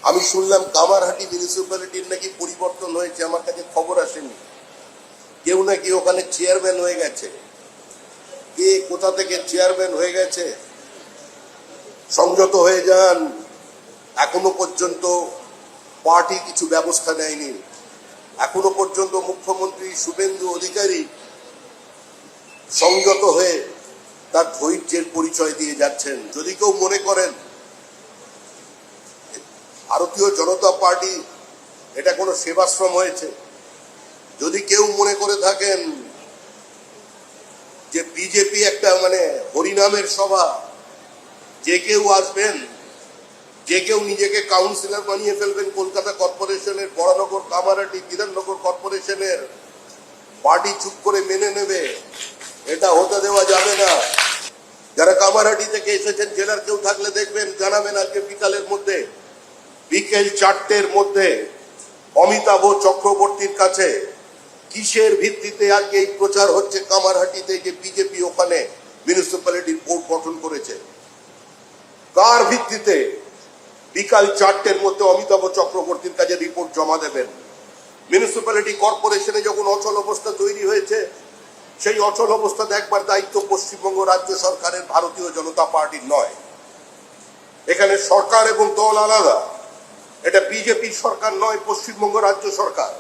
আমি শুনলাম কামারহাটি মিউনিসিপ্যালিটির নাকি পরিবর্তন হয়েছে, আমার কাছে খবর আসেনি। কেউ নাকি ওখানে চেয়ারম্যান হয়ে গেছে। কে কোথা থেকে চেয়ারম্যান হয়ে গেছে? সংযত হয়ে যান, এখনো পর্যন্ত পার্টি কিছু ব্যবস্থা নেয়নি। এখনো পর্যন্ত মুখ্যমন্ত্রী শুভেন্দু অধিকারী সংযত হয়ে তার ধৈর্যের পরিচয় দিয়ে যাচ্ছেন। যদি কেউ মনে করেন ভারতীয় জনতা পার্টি এটা কোনো সেবাশ্রম হয়েছে, যদি কেউ মনে করে থাকেন যে বিজেপি একটা হরিনামের সভা, যে কেউ আসবেন, যে কেউ নিজেকে কাউন্সিলর বানিয়ে ফেলবেন কলকাতা কর্পোরেশনের, বড়নগর, কামারহাটি, বিধাননগর কর্পোরেশনের, পার্টি চুপ করে মেনে নেবে, এটা হতে দেওয়া যাবে না। যারা কামারহাটি থেকে এসেছেন, জেলার কেউ থাকলে দেখবেন, জানাবেন আজকে বিকেল 4টের মধ্যে অমিতাভ চক্রবর্তীর কাছে কিসের ভিত্তিতে আজকে এই প্রচার হচ্ছে কামারহাটিতে যে বিজেপি ওখানে মিউনিসিপ্যালিটির বোর্ড গঠন করেছে। কার ভিত্তিতে বিকাল 4টের মধ্যে অমিতাভ চক্রবর্তীর কাছে রিপোর্ট জমা দেবেন? মিউনিসিপ্যালিটি কর্পোরেশনে যখন অচল অবস্থা তৈরি হয়েছে, সেই অচল অবস্থা দেখবার দায়িত্ব পশ্চিমবঙ্গ রাজ্য সরকারের, ভারতীয় জনতা পার্টির নয়। এখানে সরকার এবং দল আলাদা। এটা বিজেপির সরকার নয়, পশ্চিমবঙ্গ রাজ্য সরকার।